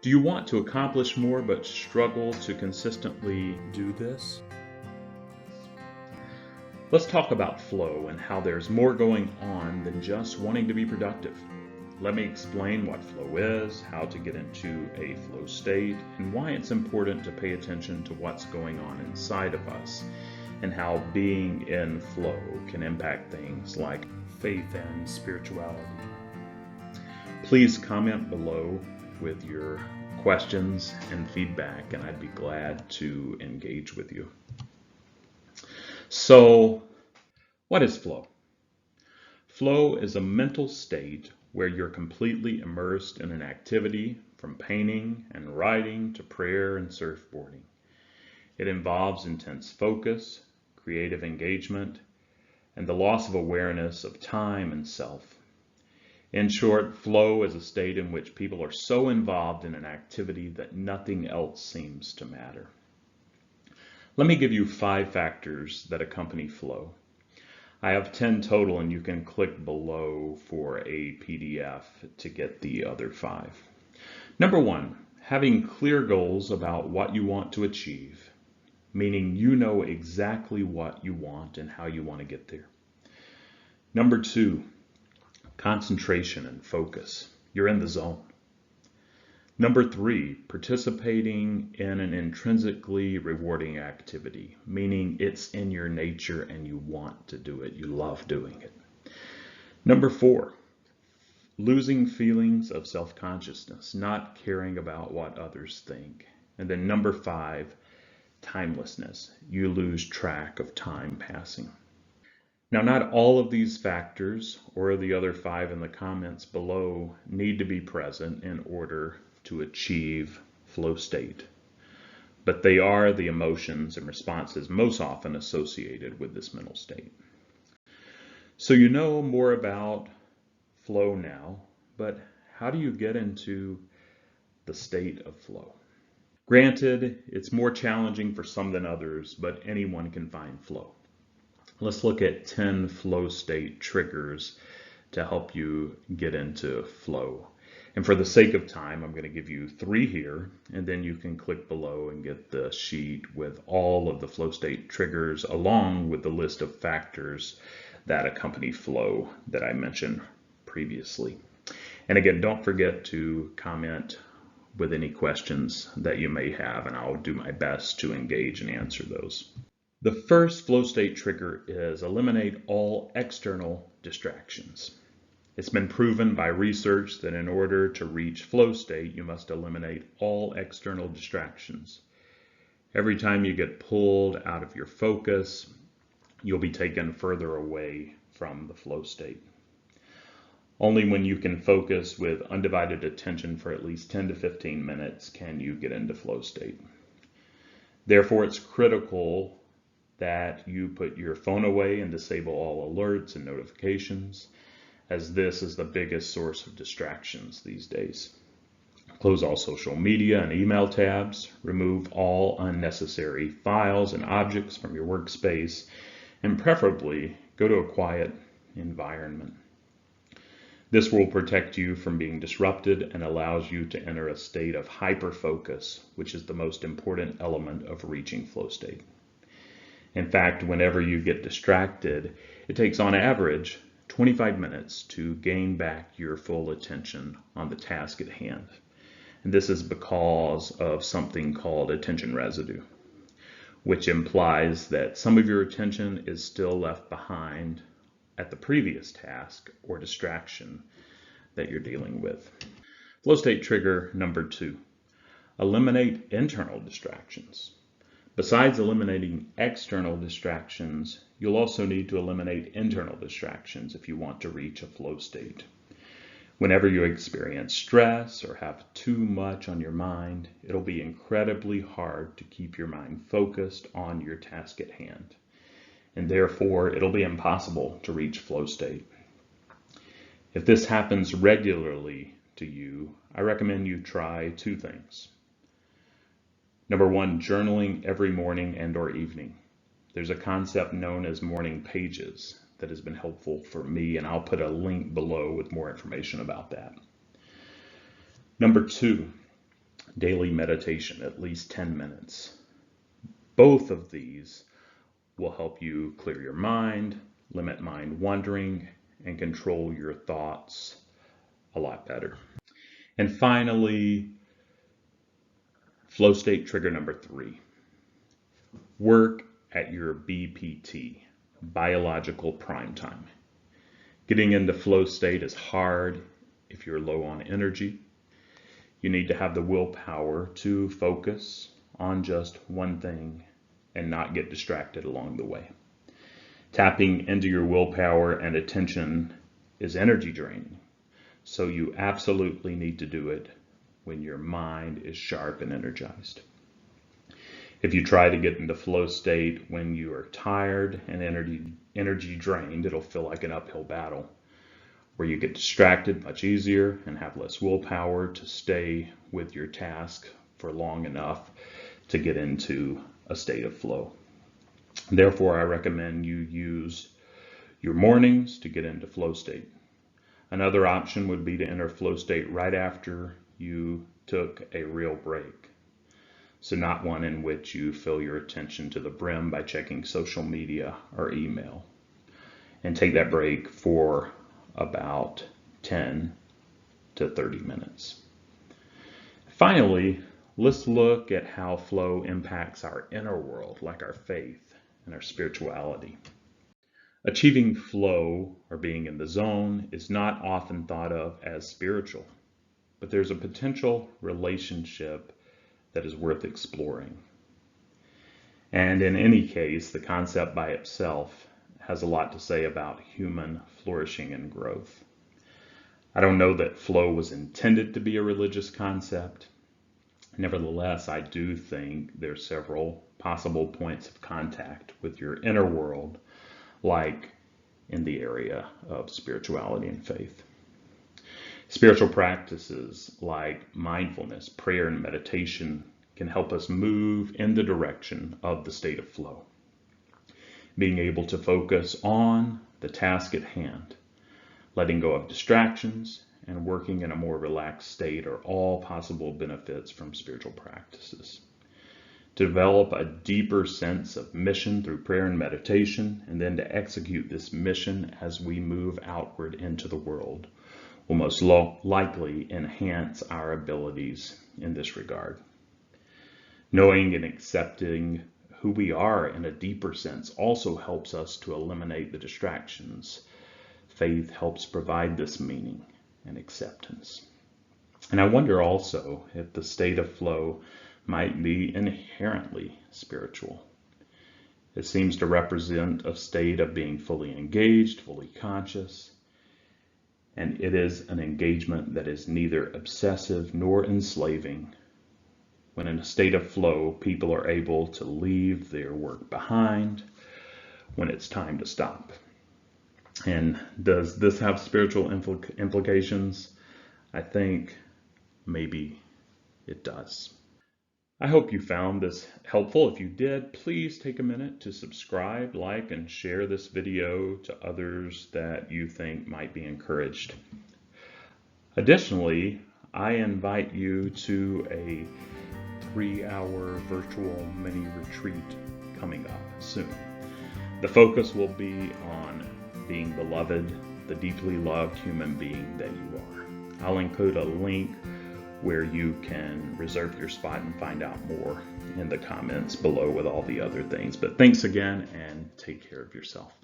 Do you want to accomplish more but struggle to consistently do this? Let's talk about flow and how there's more going on than just wanting to be productive. Let me explain what flow is, how to get into a flow state, and why it's important to pay attention to what's going on inside of us, and how being in flow can impact things like faith and spirituality. Please comment below with your questions and feedback, and I'd be glad to engage with you. So, what is flow? Flow is a mental state where you're completely immersed in an activity, from painting and writing to prayer and surfboarding. It involves intense focus, creative engagement, and the loss of awareness of time and self. In short, flow is a state in which people are so involved in an activity that nothing else seems to matter. Let me give you 5 factors that accompany flow. I have 10 total, and you can click below for a PDF to get the other 5. Number 1, having clear goals about what you want to achieve, meaning you know exactly what you want and how you want to get there. Number 2, concentration and focus. You're in the zone. Number 3, participating in an intrinsically rewarding activity, meaning it's in your nature and you want to do it, you love doing it. Number 4, losing feelings of self-consciousness, not caring about what others think. And then number 5, timelessness. You lose track of time passing. Now, not all of these factors or the other 5 in the comments below need to be present in order to achieve flow state, but they are the emotions and responses most often associated with this mental state. So you know more about flow now, but how do you get into the state of flow? Granted, it's more challenging for some than others, but anyone can find flow. Let's look at 10 flow state triggers to help you get into flow. And for the sake of time, I'm going to give you 3 here, and then you can click below and get the sheet with all of the flow state triggers along with the list of factors that accompany flow that I mentioned previously. And again, don't forget to comment with any questions that you may have, and I'll do my best to engage and answer those. The first flow state trigger is eliminate all external distractions. It's been proven by research that in order to reach flow state, you must eliminate all external distractions. Every time you get pulled out of your focus, you'll be taken further away from the flow state. Only when you can focus with undivided attention for at least 10 to 15 minutes can you get into flow state. Therefore, it's critical that you put your phone away and disable all alerts and notifications, as this is the biggest source of distractions these days. Close all social media and email tabs, remove all unnecessary files and objects from your workspace, and preferably go to a quiet environment. This will protect you from being disrupted and allows you to enter a state of hyper-focus, which is the most important element of reaching flow state. In fact, whenever you get distracted, it takes on average 25 minutes to gain back your full attention on the task at hand. And this is because of something called attention residue, which implies that some of your attention is still left behind at the previous task or distraction that you're dealing with. Flow state trigger number 2, eliminate internal distractions. Besides eliminating external distractions, you'll also need to eliminate internal distractions if you want to reach a flow state. Whenever you experience stress or have too much on your mind, it'll be incredibly hard to keep your mind focused on your task at hand, and therefore it'll be impossible to reach flow state. If this happens regularly to you, I recommend you try 2 things. Number 1, journaling every morning and or evening. There's a concept known as morning pages that has been helpful for me, and I'll put a link below with more information about that. Number 2, daily meditation, at least 10 minutes. Both of these will help you clear your mind, limit mind wandering, and control your thoughts a lot better. And finally, flow state trigger number 3. Work at your BPT, biological prime time. Getting into flow state is hard if you're low on energy. You need to have the willpower to focus on just one thing and not get distracted along the way. Tapping into your willpower and attention is energy draining, so you absolutely need to do it when your mind is sharp and energized. If you try to get into flow state when you are tired and energy drained, it'll feel like an uphill battle where you get distracted much easier and have less willpower to stay with your task for long enough to get into a state of flow. Therefore, I recommend you use your mornings to get into flow state. Another option would be to enter flow state right after you took a real break. So not one in which you fill your attention to the brim by checking social media or email. And take that break for about 10 to 30 minutes. Finally, let's look at how flow impacts our inner world, like our faith and our spirituality. Achieving flow, or being in the zone, is not often thought of as spiritual, but there's a potential relationship that is worth exploring. And in any case, the concept by itself has a lot to say about human flourishing and growth. I don't know that flow was intended to be a religious concept. Nevertheless, I do think there's several possible points of contact with your inner world, like in the area of spirituality and faith. Spiritual practices like mindfulness, prayer, and meditation can help us move in the direction of the state of flow. Being able to focus on the task at hand, letting go of distractions, and working in a more relaxed state are all possible benefits from spiritual practices. To develop a deeper sense of mission through prayer and meditation, and then to execute this mission as we move outward into the world, will most likely enhance our abilities in this regard. Knowing and accepting who we are in a deeper sense also helps us to eliminate the distractions. Faith helps provide this meaning and acceptance. And I wonder also if the state of flow might be inherently spiritual. It seems to represent a state of being fully engaged, fully conscious, and it is an engagement that is neither obsessive nor enslaving. When in a state of flow, people are able to leave their work behind when it's time to stop. And does this have spiritual implications? I think maybe it does. I hope you found this helpful. If you did, please take a minute to subscribe, like, and share this video to others that you think might be encouraged. Additionally, I invite you to a 3-hour virtual mini retreat coming up soon. The focus will be on being beloved, the deeply loved human being that you are. I'll include a link where you can reserve your spot and find out more in the comments below with all the other things. But thanks again, and take care of yourself.